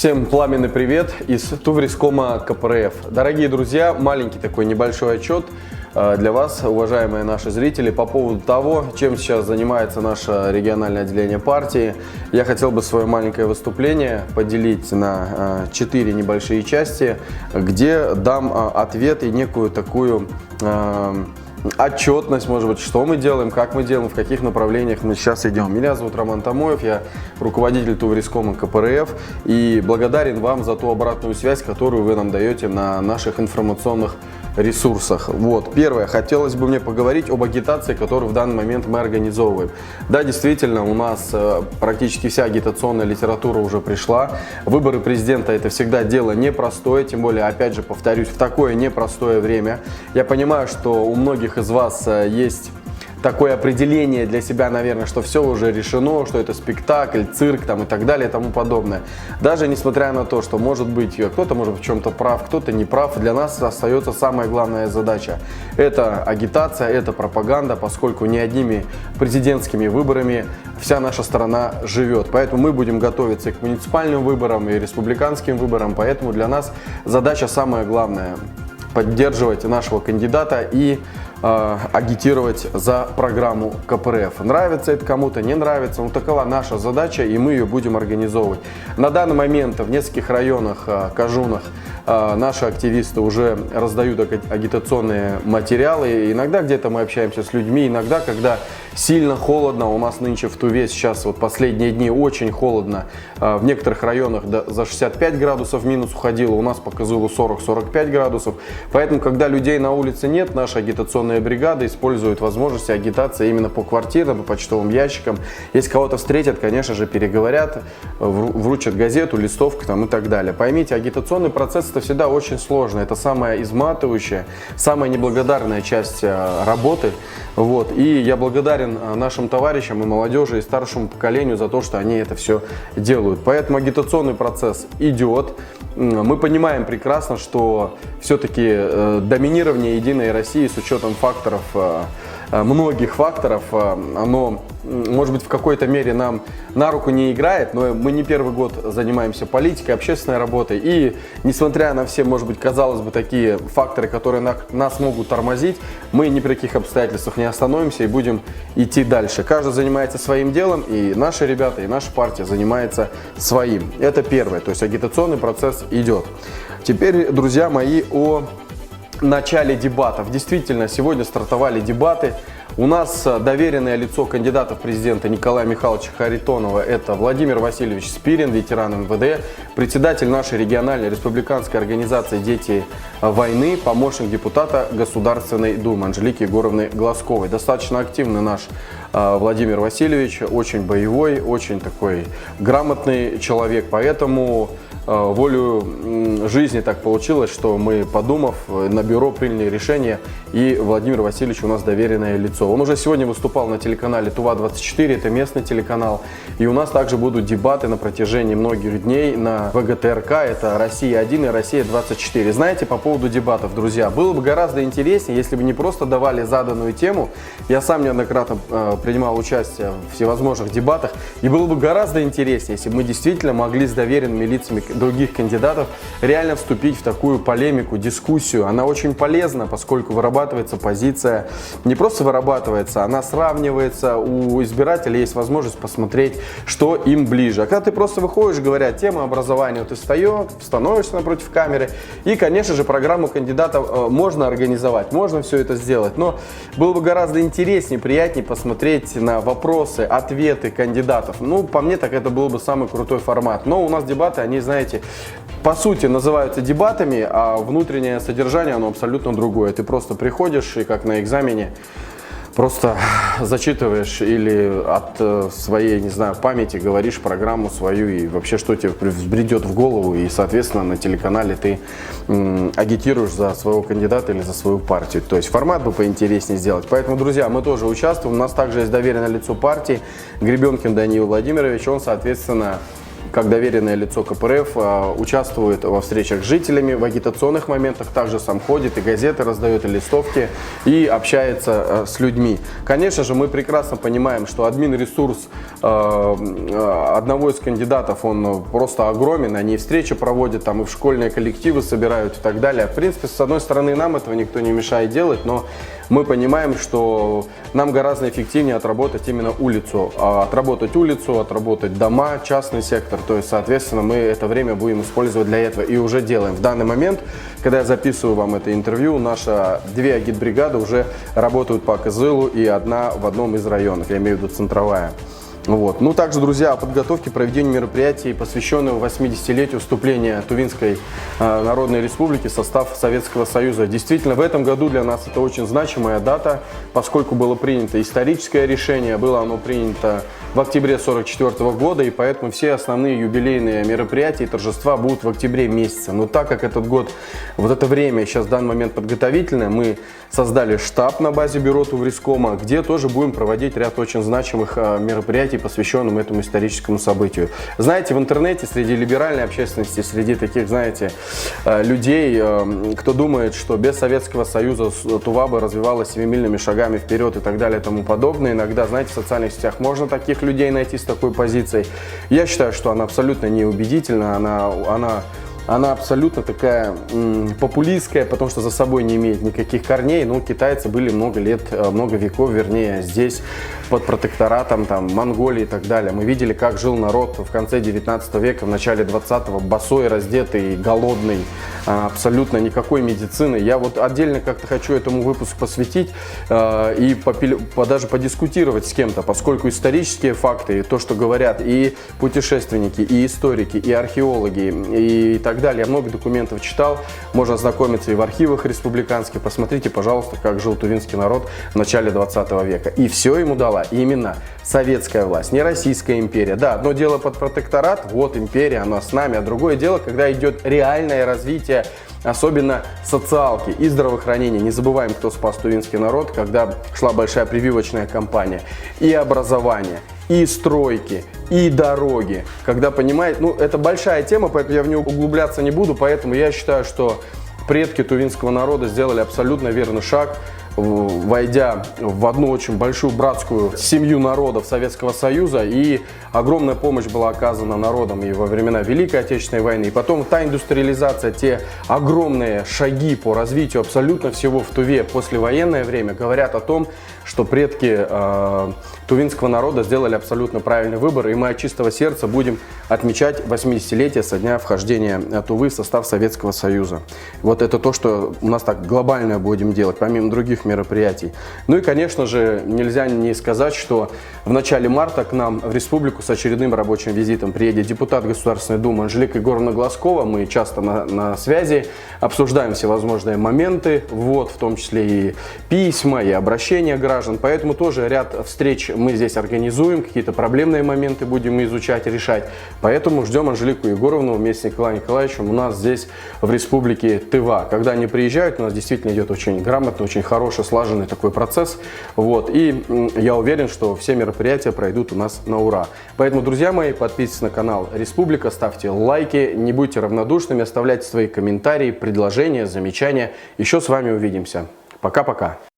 Всем пламенный привет из Туврискома КПРФ. Дорогие друзья, маленький такой небольшой отчет для вас, уважаемые наши зрители, по поводу того, чем сейчас занимается наше региональное отделение партии. Я хотел бы свое маленькое выступление поделить на 4 небольшие части, где дам ответ и некую такую отчетность, может быть, что мы делаем, как мы делаем, в каких направлениях мы сейчас идем. Меня зовут Роман Тамоев, я руководитель Туврискома КПРФ и благодарен вам за ту обратную связь, которую вы нам даете на наших информационных ресурсах. Вот. Первое, хотелось бы мне поговорить об агитации, которую в данный момент мы организовываем. Да, действительно, у нас практически вся агитационная литература уже пришла. Выборы президента — это всегда дело непростое, тем более, опять же, повторюсь, в такое непростое время. Я понимаю, что у многих из вас есть такое определение для себя, наверное, что все уже решено, что это спектакль, цирк там, и так далее и тому подобное. Даже несмотря на то, что может быть кто-то может быть в чем-то прав, кто-то не прав, для нас остается самая главная задача. Это агитация, это пропаганда, поскольку не одними президентскими выборами вся наша страна живет. Поэтому мы будем готовиться и к муниципальным выборам, и республиканским выборам. Поэтому для нас задача самая главная — поддерживать нашего кандидата и агитировать за программу КПРФ. Нравится это кому-то, не нравится, но такова наша задача, и мы ее будем организовывать. На данный момент в нескольких районах, Кожунах, наши активисты уже раздают агитационные материалы. Иногда где-то мы общаемся с людьми, иногда, когда сильно холодно, у нас нынче в Туве сейчас вот последние дни очень холодно, в некоторых районах за 65 градусов минус уходило, у нас по Кызылу 40-45 градусов. Поэтому, когда людей на улице нет, наша агитационная бригада использует возможности агитации именно по квартирам, по почтовым ящикам. Если кого-то встретят, конечно же, переговорят, вручат газету, листовку там, и так далее. Поймите, агитационный процесс — это всегда очень сложно. Это самая изматывающая, самая неблагодарная часть работы. Вот. И я благодарен нашим товарищам и молодежи, и старшему поколению за то, что они это все делают. Поэтому агитационный процесс идет. Мы понимаем прекрасно, что все-таки доминирование Единой России с учетом факторов, многих факторов, оно, может быть, в какой-то мере нам на руку не играет, но мы не первый год занимаемся политикой, общественной работой, и несмотря на все, может быть, казалось бы, такие факторы, которые нас могут тормозить, мы ни при каких обстоятельствах не остановимся и будем идти дальше. Каждый занимается своим делом, и наши ребята, и наша партия занимается своим. Это первое, то есть агитационный процесс идет. Теперь, друзья мои, о начале дебатов. Действительно, сегодня стартовали дебаты. У нас доверенное лицо кандидата в президенты Николая Михайловича Харитонова — это Владимир Васильевич Спирин, ветеран МВД, председатель нашей региональной республиканской организации «Дети войны», помощник депутата Государственной Думы Анжелики Егоровны Глазковой. Достаточно активный наш Владимир Васильевич, очень боевой, очень такой грамотный человек, поэтому волю жизни так получилось, что мы, подумав, на бюро приняли решение, и Владимир Васильевич у нас доверенное лицо. Он уже сегодня выступал на телеканале Тува-24, это местный телеканал, и у нас также будут дебаты на протяжении многих дней на ВГТРК, это «Россия-1» и «Россия-24». Знаете, по поводу дебатов, друзья, было бы гораздо интереснее, если бы не просто давали заданную тему. Я сам неоднократно принимал участие в всевозможных дебатах, и было бы гораздо интереснее, если бы мы действительно могли с доверенными лицами других кандидатов реально вступить в такую полемику, дискуссию. Она очень полезна, поскольку вырабатывается позиция, не просто вырабатывается, она сравнивается, у избирателей есть возможность посмотреть, что им ближе. А когда ты просто выходишь, говоря, тема образования, ты становишься напротив камеры, и, конечно же, программу кандидата можно организовать, можно все это сделать, но было бы гораздо интереснее, приятнее посмотреть на вопросы, ответы кандидатов. Ну, по мне, так это был бы самый крутой формат. Но у нас дебаты, они, знаете, по сути называются дебатами, а внутреннее содержание, оно абсолютно другое. Ты просто приходишь и как на экзамене просто зачитываешь или от своей, не знаю, памяти говоришь программу свою и вообще что тебе взбредет в голову, и, соответственно, на телеканале ты агитируешь за своего кандидата или за свою партию. То есть формат бы поинтереснее сделать. Поэтому, друзья, мы тоже участвуем. У нас также есть доверенное лицо партии Гребенкин Даниил Владимирович. Он, соответственно, как доверенное лицо КПРФ, участвует во встречах с жителями, в агитационных моментах, также сам ходит и газеты раздает, и листовки, и общается с людьми. Конечно же, мы прекрасно понимаем, что админ-ресурс одного из кандидатов, он просто огромен, они встречи проводят, там и в школьные коллективы собирают и так далее. В принципе, с одной стороны, нам этого никто не мешает делать, но мы понимаем, что нам гораздо эффективнее отработать именно улицу, отработать дома, частный сектор, то есть, соответственно, мы это время будем использовать для этого и уже делаем. В данный момент, когда я записываю вам это интервью, наши 2 агитбригады уже работают по Кызылу и одна в одном из районов, я имею в виду центровая. Вот. Ну, также, друзья, о подготовке к проведению мероприятий, посвященного 80-летию вступления Тувинской Народной Республики в состав Советского Союза. Действительно, в этом году для нас это очень значимая дата, поскольку было принято историческое решение, было оно принято в октябре 1944 года, и поэтому все основные юбилейные мероприятия и торжества будут в октябре месяце. Но так как этот год, вот это время сейчас в данный момент подготовительное, мы создали штаб на базе бюро Туврискома, где тоже будем проводить ряд очень значимых мероприятий, посвященным этому историческому событию. Знаете, в интернете среди либеральной общественности, среди таких, знаете, людей, кто думает, что без Советского Союза Тува бы развивалась семимильными шагами вперед и так далее и тому подобное, иногда, знаете, в социальных сетях можно таких людей найти с такой позицией. Я считаю, что она абсолютно неубедительна, она абсолютно такая популистская, потому что за собой не имеет никаких корней. Но китайцы были много веков, вернее, здесь под протекторатом Монголии и так далее. Мы видели, как жил народ в конце 19 века, в начале 20-го, босой, раздетый, голодный, абсолютно никакой медицины. Я вот отдельно как-то хочу этому выпуску посвятить и даже подискутировать с кем-то, поскольку исторические факты, то, что говорят и путешественники, и историки, и археологи, и так далее. Я много документов читал, можно ознакомиться и в архивах республиканских. Посмотрите, пожалуйста, как жил тувинский народ в начале 20 века. И все ему дала именно советская власть, не Российская империя. Да, одно дело под протекторат, вот империя, она с нами, а другое дело, когда идет реальное развитие, особенно социалки и здравоохранения. Не забываем, кто спас тувинский народ, когда шла большая прививочная кампания. И образование, и стройки, и дороги. Когда понимаете, это большая тема, поэтому я в нее углубляться не буду, поэтому я считаю, что предки тувинского народа сделали абсолютно верный шаг, войдя в одну очень большую братскую семью народов Советского Союза, и огромная помощь была оказана народам и во времена Великой Отечественной войны, и потом та индустриализация, те огромные шаги по развитию абсолютно всего в Туве послевоенное время говорят о том, что предки тувинского народа сделали абсолютно правильный выбор, и мы от чистого сердца будем отмечать 80-летие со дня вхождения Тувы в состав Советского Союза. Вот это то, что у нас так глобально будем делать, помимо других мероприятий. Ну и, конечно же, нельзя не сказать, что в начале марта к нам в республику с очередным рабочим визитом приедет депутат Государственной Думы Анжелика Егоровна Глазкова. Мы часто на связи, обсуждаем всевозможные моменты, в том числе и письма, и обращения граждан. Поэтому тоже ряд встреч мы здесь организуем, какие-то проблемные моменты будем изучать, решать. Поэтому ждем Анжелику Егоровну вместе с Николаем Николаевичем у нас здесь в республике Тыва. Когда они приезжают, у нас действительно идет очень грамотно, очень хороший, слаженный такой процесс. И я уверен, что все мероприятия пройдут у нас на ура. Поэтому, друзья мои, подписывайтесь на канал Республика, ставьте лайки, не будьте равнодушными, оставляйте свои комментарии, предложения, замечания. Еще с вами увидимся. Пока-пока.